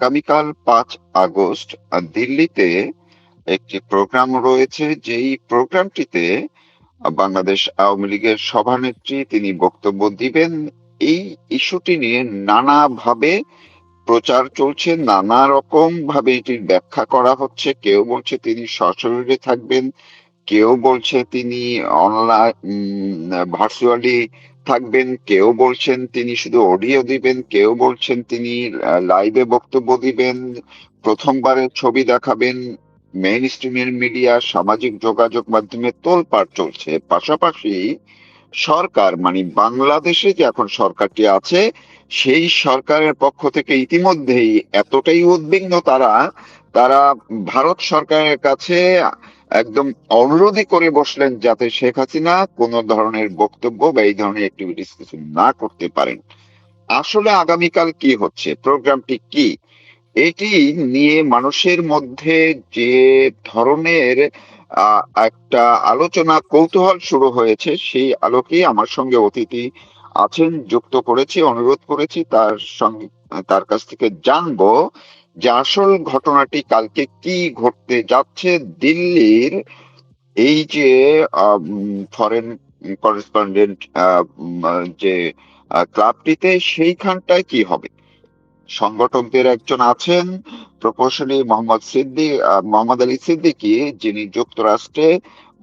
আগামীকাল 5 আগস্ট দিল্লিতে একটি প্রোগ্রাম রয়েছে, যেই প্রোগ্রামটিতে বাংলাদেশ আওয়ামী লীগের সভানেত্রী তিনি বক্তব্য দিবেন। এই ইস্যুটি নিয়ে নানাভাবে প্রচার চলছে, নানা রকম ভাবে এটির ব্যাখ্যা করা হচ্ছে। কেউ বলছে তিনি সশরীরে থাকবেন, কেউ বলছে তিনি অনলাইন ভার্চুয়ালি থাকবেন, কেউ বলছেন তিনি শুধু অডিও দিবেন, কেউ বলছেন তিনি লাইভে বক্তব্য দিবেন, প্রথমবারের ছবি দেখাবেন। মেইন স্ট্রিমের মিডিয়া, সামাজিক যোগাযোগ মাধ্যমে তোলপাড় চলছে। পাশাপাশি সরকার, মানে বাংলাদেশে যে এখন সরকারটি আছে, সেই সরকারের পক্ষ থেকে ইতিমধ্যেই এতটাই উদ্বিগ্ন তারা তারা ভারত সরকারের কাছে একদম অনুরোধই করে বসলেন যাতে শেখ হাসিনা কোনো ধরনের বক্তব্য বা এই ধরনের অ্যাক্টিভিটিস কিছু না করতে পারেন। আসলে আগামীকাল কি হচ্ছে, প্রোগ্রামটি কি, এটি নিয়ে মানুষের মধ্যে যে ধরনের একটা আলোচনা কৌতূহল শুরু হয়েছে, সেই আলোকেই আমার সঙ্গে অতিথি আছেন, যুক্ত করেছি, অনুরোধ করেছি তার সঙ্গে, তার কাছ থেকে জানবো যে আসল ঘটনাটি কালকে কি ঘটতে যাচ্ছে। দিল্লির এই যে ফরেন করেসপন্ডেন্ট যে ক্লাবটিতে, সেইখানটায় কি হবে। সংগঠকদের একজন আছেন প্রকৌশলী মোহাম্মদ আলী সিদ্দিকী, যিনি যুক্তরাষ্ট্রে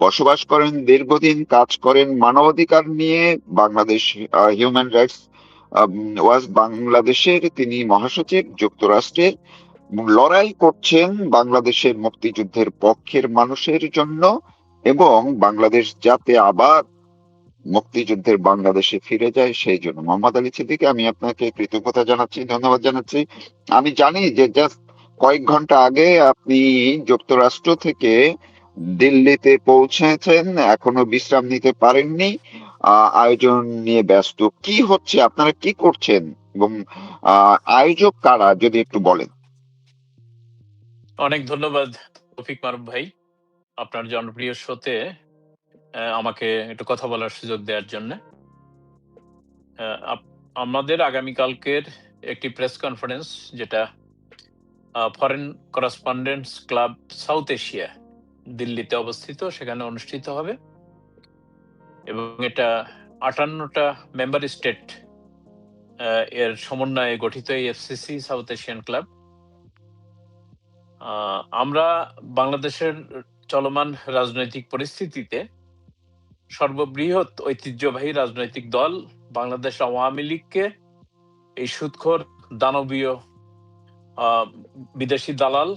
বসবাস করেন, দীর্ঘদিন কাজ করেন মানবাধিকার নিয়ে। বাংলাদেশ হিউম্যান রাইটস ওয়াচ বাংলাদেশের তিনি মহাসচিব যুক্তরাষ্ট্রের, লড়াই করছেন বাংলাদেশের মুক্তিযুদ্ধের পক্ষের মানুষের জন্য, এবং বাংলাদেশ যাতে আবার মুক্তিযুদ্ধের বাংলাদেশে ফিরে যায় সেই জন্য। মোহাম্মদ আলী সিদ্দিকী, আমি আপনাকে কৃতজ্ঞতা জানাচ্ছি, ধন্যবাদ জানাচ্ছি। আমি জানি যে জাস্ট কয়েক ঘন্টা আগে আপনি যুক্তরাষ্ট্র থেকে দিল্লিতে পৌঁছেছেন, এখনো বিশ্রাম নিতে পারেননি, আয়োজন নিয়ে ব্যস্ত। কি হচ্ছে, আপনারা কি করছেন, এবং আয়োজক কারা যদি একটু বলেন। অনেক ধন্যবাদ রফিক মারুফ ভাই, আপনার জনপ্রিয় শোতে আমাকে একটু কথা বলার সুযোগ দেওয়ার জন্য। আমাদের আগামীকালকের একটি প্রেস কনফারেন্স, যেটা foreign correspondents club south Asia দিল্লিতে অবস্থিত, সেখানে অনুষ্ঠিত হবে, এবং এটা 58টা মেম্বার স্টেট এর সমন্বয়ে গঠিত এই এফসিসি সাউথ এশিয়ান ক্লাব। আমরা বাংলাদেশের চলমান রাজনৈতিক পরিস্থিতিতে সর্ববৃহৎ ঐতিহ্যবাহী রাজনৈতিক দল বাংলাদেশ আওয়ামী লীগকে এই সুদখোর দানবীয় বিদেশি দালাল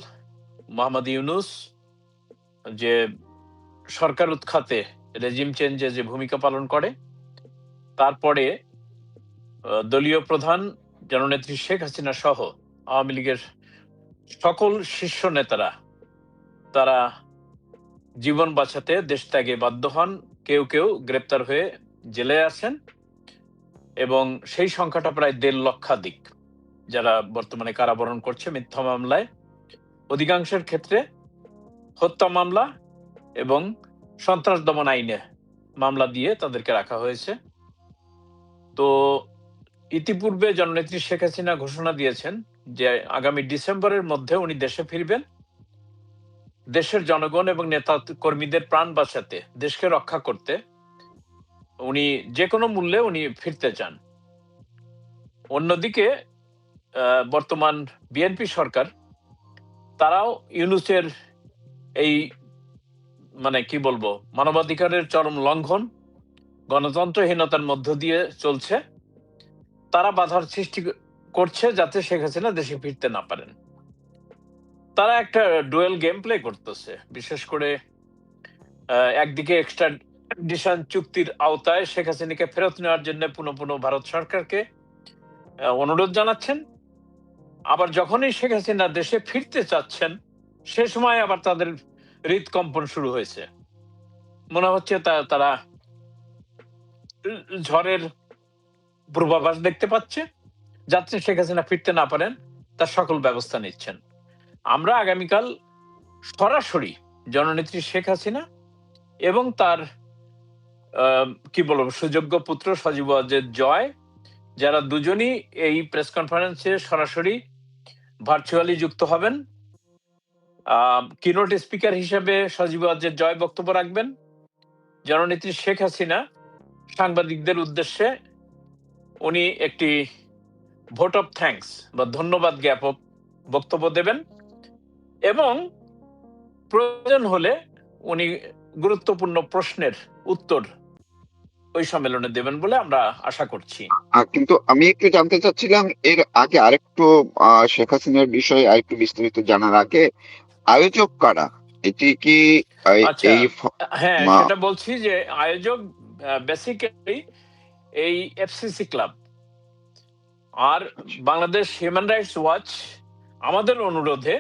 মোহাম্মদ ইউনূস যে সরকার উৎখাতে, রেজিম চেঞ্জে যে ভূমিকা পালন করে, তারপরে দলীয় প্রধান জননেত্রী শেখ হাসিনা সহ আওয়ামী লীগের সকল শীর্ষ নেতারা তারা জীবন বাঁচাতে দেশ ত্যাগে বাধ্য হন, কেউ কেউ গ্রেপ্তার হয়ে জেলে আছেন, এবং সেই সংখ্যাটা প্রায় 1.5 লক্ষাধিক, যারা বর্তমানে কারাবরণ করছে মিথ্যা মামলায়, অধিকাংশের ক্ষেত্রে হত্যা মামলা এবং সন্ত্রাস দমন আইনে মামলা দিয়ে তাদেরকে রাখা হয়েছে। তো ইতিপূর্বে জননেত্রী শেখ হাসিনা ঘোষণা দিয়েছেন যে আগামী ডিসেম্বরের মধ্যে উনি দেশে ফিরবেন, দেশের জনগণ এবং নেতা কর্মীদের প্রাণ বাঁচাতে, দেশকে রক্ষা করতে উনি যে কোনো মূল্যে উনি ফিরতে চান। অন্যদিকে বর্তমান বিএনপি সরকার, তারাও ইউনূসের এই মানে কি বলবো, মানবাধিকারের চরম লঙ্ঘন, গণতন্ত্রহীনতার মধ্য দিয়ে চলছে, তারা বাধার সৃষ্টি করছে যাতে শেখ হাসিনা দেশে ফিরতে না পারেন। তারা একটা ডুয়েল গেম প্লে করতেছে। বিশেষ করে একদিকে এক্সট্রাডিশন চুক্তির আওতায় শেখ হাসিনাকে ফেরত নেওয়ার জন্য পুনঃ পুনঃ ভারত সরকারকে অনুরোধ জানাচ্ছেন, আবার যখনই শেখ হাসিনা দেশে ফিরতে চাচ্ছেন সে সময় আবার তাদের হৃদকম্পন শুরু হয়েছে। মনে হচ্ছে তারা ঝড়ের পূর্বাভাস দেখতে পাচ্ছে, যাতে শেখ হাসিনা ফিরতে না পারেন তার সকল ব্যবস্থা নিচ্ছেন। আমরা আগামীকাল সরাসরি জননেত্রী শেখ হাসিনা এবং তার কি বলবো সুযোগ্য পুত্র সজীব ওয়াজেদ জয়, যারা দুজনই এই প্রেস কনফারেন্সে সরাসরি ভার্চুয়ালি যুক্ত হবেন। কিনোট স্পিকার হিসেবে সজীব ওয়াজেদ জয় বক্তব্য রাখবেন। জননেত্রী শেখ হাসিনা সাংবাদিকদের উদ্দেশ্যে উনি একটি ভোট অফ থ্যাঙ্কস বা ধন্যবাদ জ্ঞাপক বক্তব্য দেবেন এবং প্রয়োজন হলে উনি গুরুত্বপূর্ণ প্রশ্নের উত্তর ওই সম্মেলনে দেবেন বলে আমরা আশা করছি। কিন্তু আমি একটু জানতে চাচ্ছিলাম এর আগে আরেকটু শেখ হাসিনার বিষয়ে আরেকটু বিস্তারিত জানার আগে আয়োজক কারা? এটি কি আচ্ছা, এই হ্যাঁ মা- সেটা বলছি যে আয়োজক বেসিক্যালি এই এফসিসি ক্লাব আর বাংলাদেশ হিউম্যান রাইটস ওয়াচ আমাদের অনুরোধে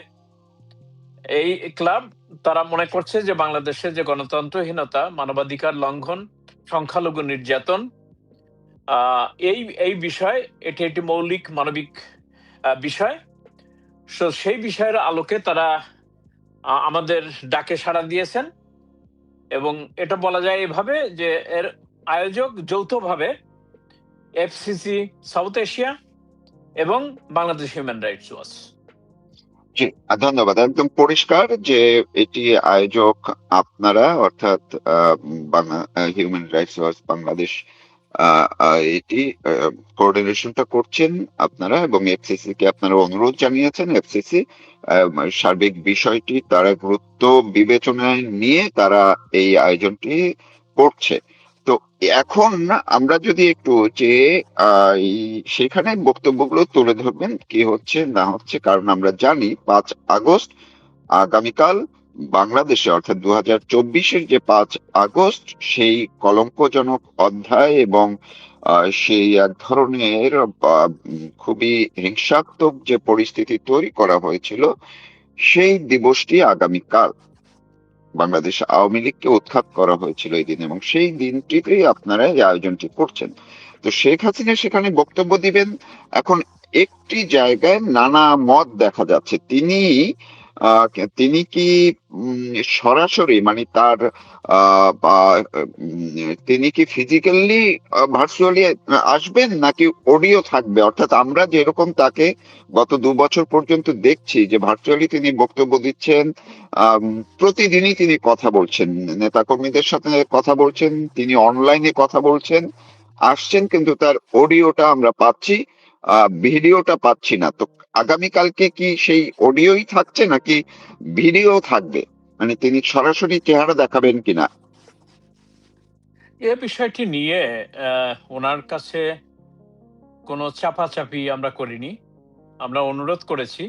এই ক্লাব তারা মনে করছে যে বাংলাদেশে যে গণতন্ত্রহীনতা, মানবাধিকার লঙ্ঘন, সংখ্যালঘু নির্যাতন, এই এই বিষয় এটি একটি মৌলিক মানবিক বিষয়। সেই বিষয়ের আলোকে তারা আমাদের ডাকে সাড়া দিয়েছেন এবং এটা বলা যায় এভাবে যে এর আয়োজক যৌথভাবে এফসিসি সাউথ এশিয়া এবং বাংলাদেশ হিউম্যান রাইটস ওয়াচ। জি, ধন্যবাদ। একদম পরিষ্কার যে এটি আয়োজক আপনারা, অর্থাৎ হিউম্যান রাইটস ওয়াচ বাংলাদেশ এটি কোঅর্ডিনেশনটা করছেন আপনারা, এবং এফসিসি কে আপনারা অনুরোধ জানিয়েছেন। এফসিসি সার্বিক বিষয়টি তারা গুরুত্ব বিবেচনায় নিয়ে তারা এই আয়োজনটি করছে। তো এখন আমরা যদি একটু যে সেখানে বক্তব্যগুলো তুলে ধরবেন কি হচ্ছে না হচ্ছে, কারণ আমরা জানি 5 আগস্ট আগামীকাল বাংলাদেশে, অর্থাৎ 2024-এর যে 5 আগস্ট, সেই কলঙ্কজনক অধ্যায় এবং সেই এক ধরনের খুবই হিংসাত্মক যে পরিস্থিতি তৈরি করা হয়েছিল, সেই দিবসটি আগামীকাল বাংলাদেশ আওয়ামী লীগকে উৎখাত করা হয়েছিল এই দিন, এবং সেই দিনটিতেই আপনারা এই আয়োজনটি করছেন। তো শেখ হাসিনা সেখানে বক্তব্য দিবেন। এখন একটি জায়গায় নানা মত দেখা যাচ্ছে। তিনি কি সরাসরি, মানে তার তিনি কি ফিজিক্যালি ভার্চুয়ালি আসবেন, নাকি অডিও থাকবে? অর্থাৎ আমরা যেরকম তাকে গত 2 বছর পর্যন্ত দেখছি যে ভার্চুয়ালি তিনি বক্তব্য দিচ্ছেন, প্রতিদিনই তিনি কথা বলছেন, নেতাকর্মীদের সাথে কথা বলছেন, তিনি অনলাইনে কথা বলছেন, আসছেন, কিন্তু তার অডিওটা আমরা পাচ্ছি, ভিডিওটা পাচ্ছি না। তো আগামীকালকে কি সেই অডিওই থাকছে নাকি ভিডিও থাকবে? মানে তিনি সরাসরি চেহারা দেখাবেন কিনা? এ বিষয়টি নিয়ে ওনার কাছে কোনো চাপাচাপি আমরা করিনি। আমরা অনুরোধ করেছি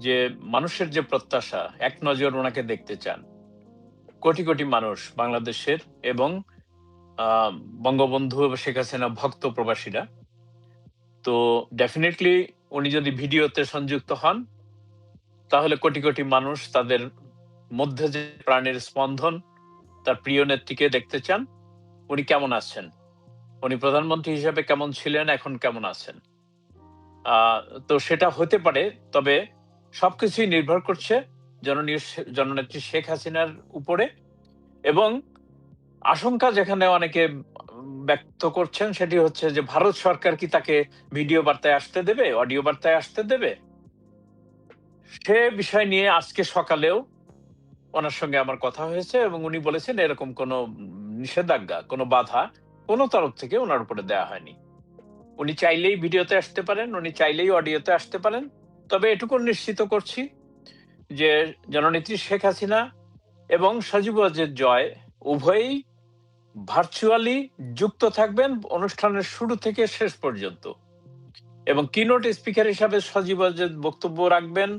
যে মানুষের যে প্রত্যাশা, এক নজর ওনাকে দেখতে চান কোটি কোটি মানুষ বাংলাদেশের এবং বঙ্গবন্ধু শেখ হাসিনা ভক্ত প্রবাসীরা। তো ডেফিনেটলি উনি যদি ভিডিওতে সংযুক্ত হন তাহলে কোটি কোটি মানুষ তাদের মধ্যে যে প্রাণের স্পন্দন, তার প্রিয় নেত্রীকে দেখতে চান। উনি কেমন আছেন, উনি প্রধানমন্ত্রী হিসেবে কেমন ছিলেন, এখন কেমন আছেন। তো সেটা হতে পারে, তবে সবকিছুই নির্ভর করছে জননেত্রী শেখ হাসিনার উপরে। এবং আশঙ্কা যেখানে অনেকে ব্যক্ত করছেন সেটি হচ্ছে যে ভারত সরকার কি তাকে ভিডিও বার্তায় আসতে দেবে, অডিও বার্তায় আসতে দেবে। সে বিষয় নিয়ে আজকে সকালেও ওনার সঙ্গে আমার কথা হয়েছে এবং উনি বলেছেন এরকম কোনো নিষেধাজ্ঞা, কোনো বাধা কোনো তরফ থেকে ওনার উপরে দেয়া হয়নি। উনি চাইলেই ভিডিওতে আসতে পারেন, উনি চাইলেই অডিওতে আসতে পারেন। তবে এটুকু নিশ্চিত করছি যে জননেত্রী শেখ হাসিনা এবং সজীব ওয়াজেদ জয় উভয়ই ভার্চুয়ালি যুক্ত থাকবেন অনুষ্ঠানের শুরু থেকে শেষ পর্যন্ত, এবং কিনোট স্পিকার হিসাবে সজীব ওয়াজেদ বক্তব্য রাখবেন,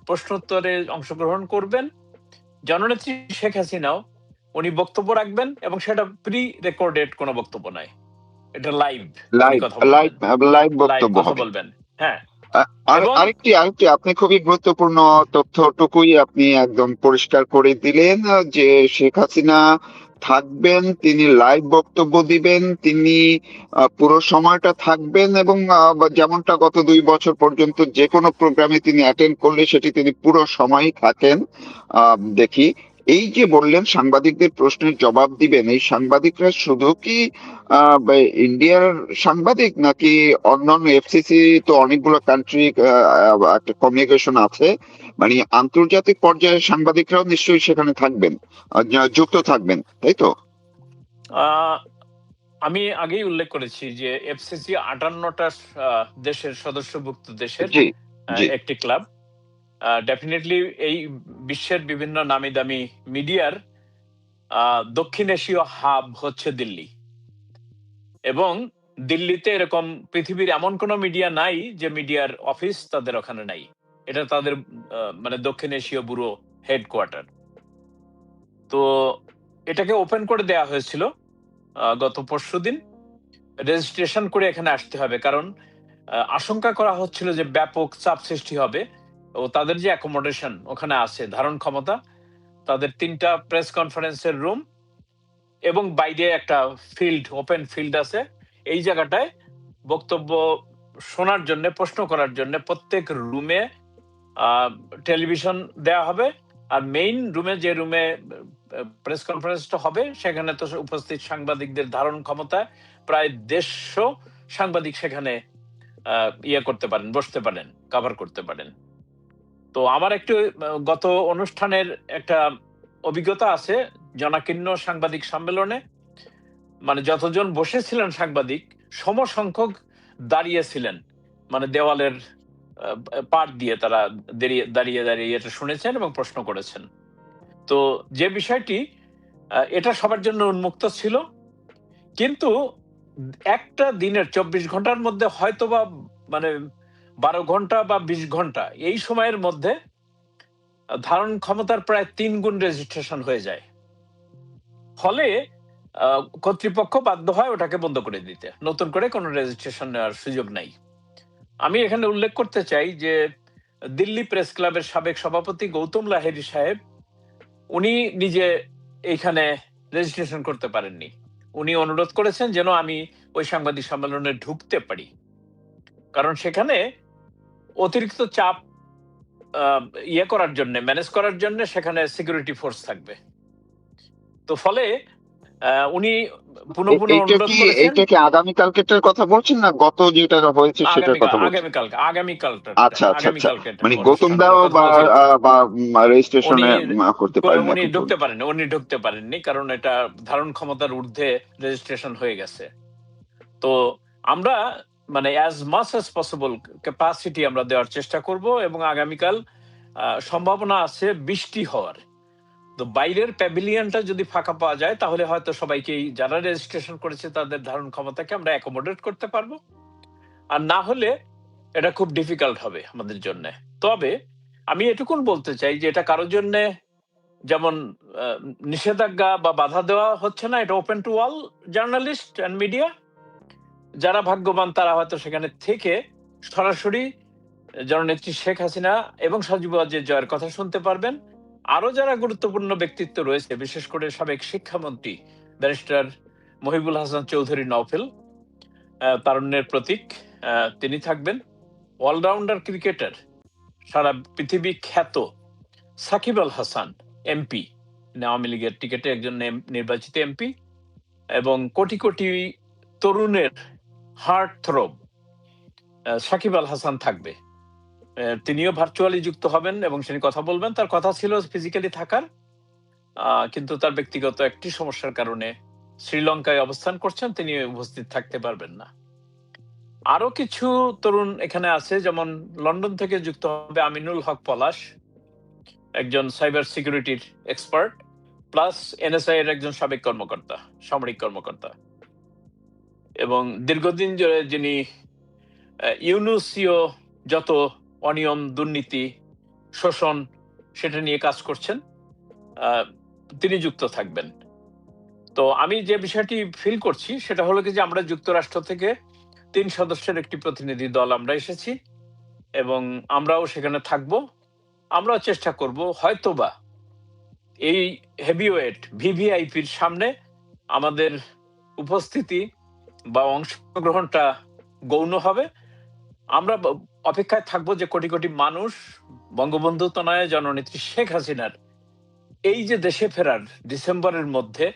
প্রশ্নোত্তরে অংশগ্রহণ করবেন। জননেত্রী শেখ হাসিনাও উনি বক্তব্য রাখবেন, এবং সেটা প্রি রেকর্ডেড কোনো বক্তব্য নয়, এটা লাইভ উনি লাইভ কথা বলবেন, লাইভ লাইভ লাইভ বক্তব্য কথা হবে। বলবেন। হ্যাঁ, আর এবং আরেকটি আরেকটি আপনি খুবই গুরুত্বপূর্ণ তথ্যটুকুই আপনি একদম পরিষ্কার করে দিলেন, যে শেখ হাসিনা থাকবেন, তিনি লাইভ বক্তব্য দিবেন, তিনি পুরো সময়টা থাকবেন, এবং যেমনটা গত 2 বছর পর্যন্ত যে কোনো প্রোগ্রামে তিনি অ্যাটেন্ড করলে সেটি তিনি পুরো সময়ই থাকেন, দেখি। এই যে বললেন সাংবাদিকদের প্রশ্নের জবাব দিবেন, এই সাংবাদিকরা শুধু কি ইন্ডিয়ার সাংবাদিক, নাকি অন্যান্য এফসিসি তো অনেকগুলো কান্ট্রি একটা কমিউনিকেশন আছে, মানে আন্তর্জাতিক পর্যায়ের সাংবাদিকরাও নিশ্চয়ই সেখানে থাকবেন, যুক্ত থাকবেন, তাই তো? আহ, আমি আগেই উল্লেখ করেছি যে এফসিসি 58টা দেশের সদস্যভুক্ত দেশের জি, জি। একটি ক্লাব। ডেফিনেটলি এই বিশ্বের বিভিন্ন নামি দামি মিডিয়ার দক্ষিণ এশীয় হাব হচ্ছে দিল্লি, এবং দিল্লিতে এরকম পৃথিবীর এমন কোনো মিডিয়া নাই যে মিডিয়ার অফিস তাদের ওখানে নাই। এটা তাদের মানে দক্ষিণ এশীয় ব্যুরো হেডকোয়ার্টার। তো এটাকে ওপেন করে দেয়া হয়েছিল গত পরশুদিন। রেজিস্ট্রেশন করে এখানে আসতে হবে, কারণ আশঙ্কা করা হচ্ছিল যে ব্যাপক চাপ সৃষ্টি হবে। ও তাদের যে অ্যাকোমোডেশন ওখানে আছে, ধারণ ক্ষমতা, তাদের 3টা প্রেস কনফারেন্সের রুম এবং বাইরে একটা ফিল্ড, ওপেন ফিল্ড আছে। এই জায়গাটায় বক্তব্য শোনার জন্য, প্রশ্ন করার জন্য প্রত্যেক রুমে টেলিভিশন দেয়া হবে। আর মেইন রুমে, যে রুমে প্রেস কনফারেন্সটা হবে, সেখানে তো উপস্থিত সাংবাদিকদের ধারণ ক্ষমতা প্রায় 150 সাংবাদিক সেখানে ইয়ে করতে পারেন, বসতে পারেন, কভার করতে পারেন। তো আমার একটু গত অনুষ্ঠানের একটা অভিজ্ঞতা আছে জনাকীর্ণ সাংবাদিক সম্মেলনে। মানে যতজন বসেছিলেন সাংবাদিক, সমসংখ্যক দাঁড়িয়েছিলেন, মানে দেওয়ালের পার দিয়ে তারা দাঁড়িয়ে দাঁড়িয়ে এটা শুনেছেন এবং প্রশ্ন করেছেন। তো যে বিষয়টি, এটা সবার জন্য উন্মুক্ত ছিল, কিন্তু একটা দিনের 24 ঘন্টার মধ্যে হয়তোবা মানে 12 ঘন্টা বা 20 ঘন্টা এই সময়ের মধ্যে ধারণ ক্ষমতার প্রায় 3 গুণ রেজিস্ট্রেশন হয়ে যায়। ফলে কর্তৃপক্ষ বাধ্য হয় ওটাকে বন্ধ করে দিতে, নতুন করে কোনো রেজিস্ট্রেশন নেওয়ার সুযোগ নাই। আমি এখানে উল্লেখ করতে চাই যে দিল্লি প্রেস ক্লাবের সাবেক সভাপতি গৌতম লাহিড়ী সাহেব, উনি নিজে এইখানে রেজিস্ট্রেশন করতে পারেননি। উনি অনুরোধ করেছেন যেন আমি ওই সাংবাদিক সম্মেলনে ঢুকতে পারি, কারণ সেখানে অতিরিক্ত চাপ ইয়ে করার জন্য, ম্যানেজ করার জন্য সেখানে সিকিউরিটি ফোর্স থাকবে। তো ফলে উনি পুনঃ পুনঃ এইটা অনুরোধ কি করেছেন। এইটা কি আগামীকালকেটার কথা বলছেন, না গত যেটা হয়েছে সেটার কথা বলছেন? আচ্ছা, আচ্ছা, আচ্ছা। আগামীকালকে মানে গৌতম অনুষ্ঠানটার দাও কথা বা বলছি। উনি রেজিস্ট্রেশনে করতে পারেন উনি এখন ঢুকতে পর্যন্ত। পারেন, উনি ঢুকতে পারেননি, কারণ এটা ধারণ ক্ষমতার ঊর্ধ্বে রেজিস্ট্রেশন হয়ে গেছে। তো আমরা মানে as much as possible capacity আমরা দেওয়ার চেষ্টা করব, এবং আগামীকাল সম্ভাবনা আছে বৃষ্টি হওয়ার। তো বাইরের প্যাভিলিয়নটা যদি ফাঁকা পাওয়া যায়, তাহলে হয়তো সবাইকেই, যারা রেজিস্ট্রেশন করেছে তাদের ধারণ ক্ষমতাকে আমরা অ্যাকোমোডেট করতে পারবো। আর না হলে এটা খুব ডিফিকাল্ট হবে আমাদের জন্য। তবে আমি এটুকুন বলতে চাই যে এটা কারোর জন্য যেমন আহ, নিষেধাজ্ঞা বা বাধা দেওয়া হচ্ছে না, এটা open to all journalist and media. যারা ভাগ্যবান তারা হয়তো সেখানে থেকে সরাসরি জননেত্রী শেখ হাসিনা এবং সজীব ওয়াজেদ জয়ের কথা শুনতে পারবেন। আরো যারা গুরুত্বপূর্ণ ব্যক্তিত্ব রয়েছে, বিশেষ করে সাবেক শিক্ষামন্ত্রী ব্যারিস্টার মহিবুল হাসান চৌধুরী নওফেল, তারুণ্যের প্রতীক, তিনি থাকবেন। অলরাউন্ডার ক্রিকেটার, সারা পৃথিবী খ্যাত সাকিব আল হাসান এমপি, আওয়ামী লীগের টিকেটে একজন নির্বাচিত এমপি, এবং কোটি কোটি তরুণের হার্ট থ্রোব সাকিব আল হাসান থাকবে। তিনিও ভার্চুয়ালি যুক্ত হবেন এবং তিনি কথা বলবেন। তার কথা ছিল ফিজিক্যালি থাকার, কিন্তু তার ব্যক্তিগত একটি সমস্যার কারণে শ্রীলঙ্কায় অবস্থান করছেন, তিনি উপস্থিত থাকতে পারবেন না। আরো কিছু তরুণ এখানে আছে, যেমন লন্ডন থেকে যুক্ত হবে আমিনুল হক পলাশ, একজন সাইবার সিকিউরিটির এক্সপার্ট, প্লাস এনএসআই এর একজন সাবেক কর্মকর্তা, সামরিক কর্মকর্তা, এবং দীর্ঘদিন ধরে যিনি ইউনুসীয় যত অনিয়ম, দুর্নীতি, শোষণ সেটা নিয়ে কাজ করছেন, তিনি যুক্ত থাকবেন। তো আমি যে বিষয়টি ফিল করছি সেটা হলো কি যে আমরা যুক্তরাষ্ট্র থেকে 3 সদস্যের একটি প্রতিনিধি দল আমরা এসেছি, এবং আমরাও সেখানে থাকবো। আমরাও চেষ্টা করব হয়তোবা এই হেভিওয়েট ভিভিআইপির সামনে আমাদের উপস্থিতি বা অংশগ্রহণটা গৌণ হবে। আমরা অপেক্ষায় থাকবো যে কোটি কোটি মানুষ বঙ্গবন্ধু তনয়া জননেত্রী শেখ হাসিনার এই যে দেশে ফেরার ডিসেম্বরের মধ্যে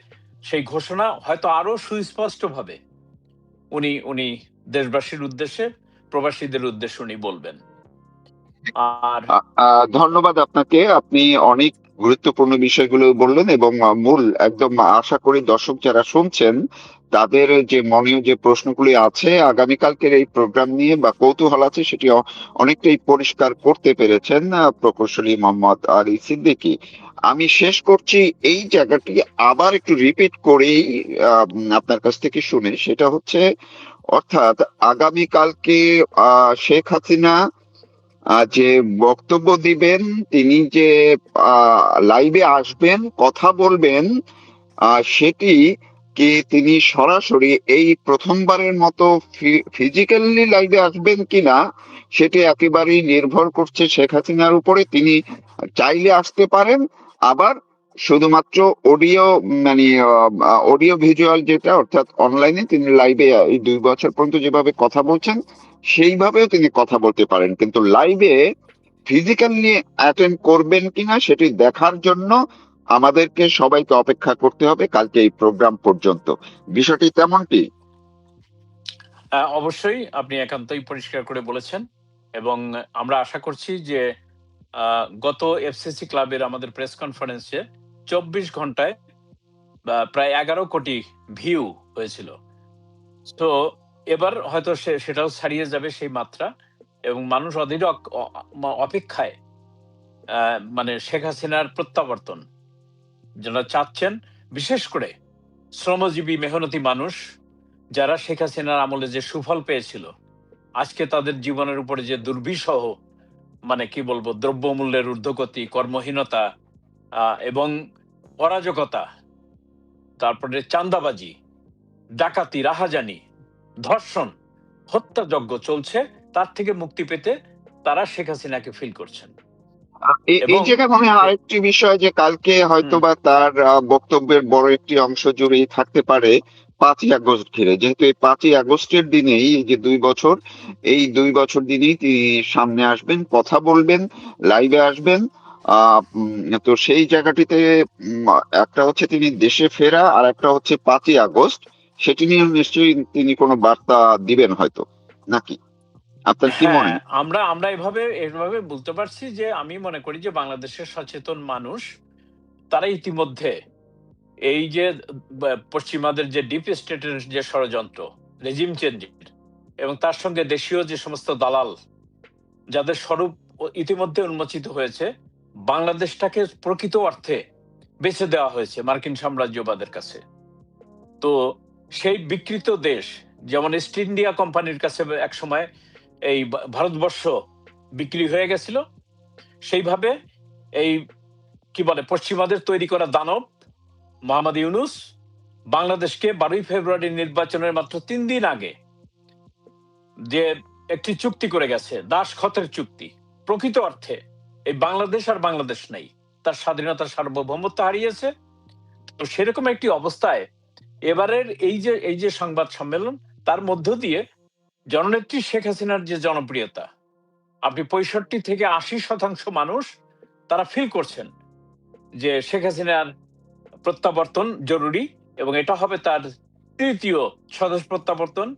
সেই ঘোষণা হয়তো আরো সুস্পষ্টভাবে উনি উনি দেশবাসীর উদ্দেশ্যে, প্রবাসীদের উদ্দেশ্যে উনি বলবেন। আর ধন্যবাদ আপনাকে। আপনি অনেক গুরুত্বপূর্ণ বিষয়গুলো বললেন এবং মূল একদম আশা করি দর্শক যারা শুনছেন তাদের যে মনীয় যে প্রশ্নগুলি আছে আগামীকালকের এই প্রোগ্রাম নিয়ে বা কৌতূহল আছে সেটি অনেকটাই পরিষ্কার করতে পেরেছেন প্রকৌশলী মোহাম্মদ আলী সিদ্দিকী। আমি শেষ করছি এই জায়গাটি আবার একটু রিপিট করেই আপনার কাছ থেকে শুনে, সেটা হচ্ছে অর্থাৎ আগামীকালকে শেখ হাসিনা যে বক্তব্য দিবেন, তিনি যে লাইভে আসবেন কথা বলবেন, সেটি কি তিনি সরাসরি এই প্রথমবারের মতো ফিজিক্যালি লাইভে আসবেন কিনা সেটি একেবারেই নির্ভর করছে শেখ হাসিনার উপরে। তিনি চাইলে আসতে পারেন, আবার শুধুমাত্র অডিও মানে অডিও ভিজুয়াল যেটা অর্থাৎ অনলাইনে তিনি লাইভে এই 2 বছর পর্যন্ত যেভাবে কথা বলছেন সেইভাবেও তিনি কথা বলতে পারেন, কিন্তু লাইভে ফিজিক্যালি অ্যাটেন্ড করবেন কিনা সেটি দেখার জন্য আমাদেরকে সবাইকে অপেক্ষা করতে হবে কালকে এই প্রোগ্রাম পর্যন্ত। বিষয়টি তেমনটি। অবশ্যই আপনি একান্তই পরিষ্কার করে বলেছেন এবং আমরা আশা করছি যে গত এফসিসি ক্লাবের আমাদের প্রেস কনফারেন্সে 24 ঘন্টায় প্রায় 11 কোটি ভিউ হয়েছিল। তো এবার হয়তো সেটাও ছাড়িয়ে যাবে সেই মাত্রা এবং মানুষ অধীর অপেক্ষায় মানে শেখ হাসিনার প্রত্যাবর্তন যারা চাচ্ছেন, বিশেষ করে শ্রমজীবী মেহনতি মানুষ যারা শেখ হাসিনার আমলে যে সুফল পেয়েছিল, আজকে তাদের জীবনের উপরে যে দুর্বিষহ মানে কি বলবো দ্রব্যমূল্যের ঊর্ধ্বগতি, কর্মহীনতা এবং অরাজকতা, তারপরে চাঁদাবাজি, ডাকাতি, রাহাজানি, ধর্ষণ, হত্যাযজ্ঞ চলছে, তার থেকে মুক্তি পেতে তারা শেখ হাসিনাকে ফিল করছেন। এই জায়গায় মনে হয় আরেকটি বিষয় যে কালকে হয়তো বা তার বক্তব্যের বড় একটি অংশ জুড়েই থাকতে পারে 5ই আগস্ট ঘিরে, যেহেতু এই 5ই আগস্টের দিনেই এই যে 2 বছর, এই 2 বছর দিনেই তিনি সামনে আসবেন, কথা বলবেন, লাইভে আসবেন। তো সেই জায়গাটিতে একটা হচ্ছে তিনি দেশে ফেরা আর একটা হচ্ছে 5ই আগস্ট, সেটি নিয়ে নিশ্চয়ই তিনি কোনো বার্তা দিবেন হয়তো, নাকি আপনার কি মনে হয়? আমরা আমরা এভাবে বলতে পারছি যে আমি মনে করি যে বাংলাদেশের সচেতন মানুষ তারা ইতিমধ্যে এই যে পশ্চিমাদের যে ডিপ স্টেটের যে ষড়যন্ত্র রেজিম চেঞ্জের এবং তার সঙ্গে দেশীয় যে সমস্ত দালাল যাদের স্বরূপ ইতিমধ্যে উন্মোচিত হয়েছে, বাংলাদেশটাকে প্রকৃত অর্থে বেছে দেওয়া হয়েছে মার্কিন সাম্রাজ্যবাদের কাছে। তো সেই বিকৃত দেশ যেমন ইস্ট ইন্ডিয়া কোম্পানির কাছে এক সময় এই ভারতবর্ষ বিক্রি হয়ে গেছিল, সেইভাবে এই কি বলে পশ্চিমাদের তৈরি করা দানব মোহাম্মদ ইউনুস বাংলাদেশকে 12ই ফেব্রুয়ারি নির্বাচনের মাত্র 3 দিন আগে যে একটি চুক্তি করে গেছে, দাসখতের চুক্তি। প্রকৃত অর্থে এই বাংলাদেশ আর বাংলাদেশ নাই, তার স্বাধীনতার সার্বভৌমত্ব হারিয়েছে। তো সেরকম একটি অবস্থায় এবারের এই যে সংবাদ সম্মেলন, তার মধ্য দিয়ে জননেত্রী শেখ হাসিনার যে জনপ্রিয়তা, আপনি 65 থেকে 80% মানুষ তারা ফিল করছেন যে শেখ হাসিনার প্রত্যাবর্তন জরুরি এবং এটা হবে তার 3য় স্বদেশ প্রত্যাবর্তন।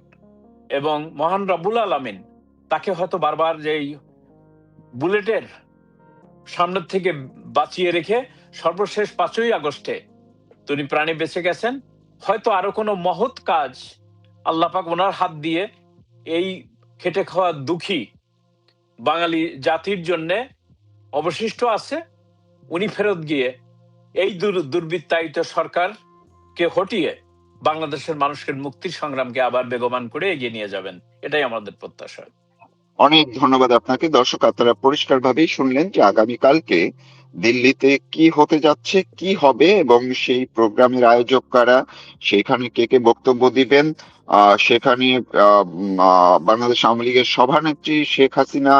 এবং মহান রব্বুল আলামিন তাকে হয়তো বারবার যেই বুলেটের সামনের থেকে বাঁচিয়ে রেখে সর্বশেষ 5ই আগস্টে তিনি প্রাণে বেঁচে গেছেন। হয়তো আরো কোনো মহৎ কাজ আল্লাহ পাক ওনার হাত দিয়ে এই খেটে খাওয়া দুঃখী বাঙালি জাতির জন্য অবশিষ্ট আছে। উনি ফেরত গিয়ে এই দুর্বৃত্তায়িত সরকারকে হটিয়ে বাংলাদেশের মানুষের মুক্তির সংগ্রামকে আবার বেগবান করে এগিয়ে নিয়ে যাবেন, এটাই আমাদের প্রত্যাশা। অনেক ধন্যবাদ আপনাকে। দর্শক, আপনারা পরিষ্কারভাবেই শুনলেন যে আগামীকালকে দিল্লিতে কি হতে যাচ্ছে, কি হবে এবং সেই প্রোগ্রামের আয়োজক কারা, সেখানে কে কে বক্তব্য দিবেন। সেখানে বাংলাদেশ আওয়ামী লীগের সভানেত্রী শেখ হাসিনা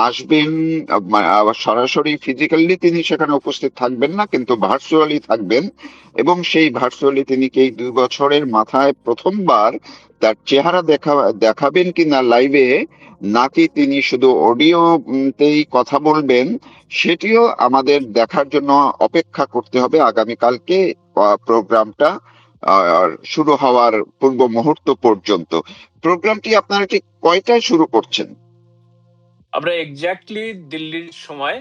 আসবেন। সরাসরি ফিজিক্যালি তিনি সেখানে উপস্থিত থাকবেন না, কিন্তু ভার্চুয়ালি থাকবেন। এবং সেই ভার্চুয়ালি তিনি কি এই 2 বছরের মাথায় প্রথমবার তার চেহারা দেখাবেন কিনা লাইভে, নাকি তিনি শুধু অডিও তেই কথা বলবেন, সেটিও আমাদের দেখার জন্য অপেক্ষা করতে হবে আগামীকালকে প্রোগ্রামটা শুরু হওয়ার পূর্ব মুহূর্ত পর্যন্ত। প্রোগ্রামটি আপনারা ঠিক কয়টায় শুরু করছেন? আমরা এক্স্যাক্টলি দিল্লির সময়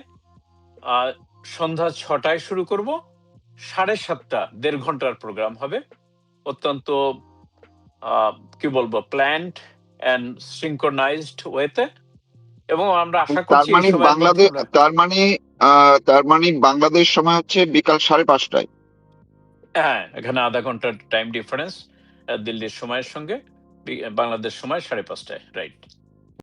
সন্ধ্যা 6টায় শুরু করব। 7:30 1.5 ঘন্টার প্রোগ্রাম হবে। অত্যন্ত কি বলবো, প্ল্যান্ড অ্যান্ড সিঙ্ক্রোনাইজড ওয়েতে। এবং আমরা আশা তার করছি এই মানে সময়ের মধ্যে বাংলাদেশ, আমরা তার মানে বাংলাদেশ সময় হচ্ছে বিকাল 5:30টায়। হ্যাঁ, এখানে আধা ঘন্টার টাইম ডিফারেন্স দিল্লির সময়ের সঙ্গে। বাংলাদেশ সময় 5:30টায়, রাইট।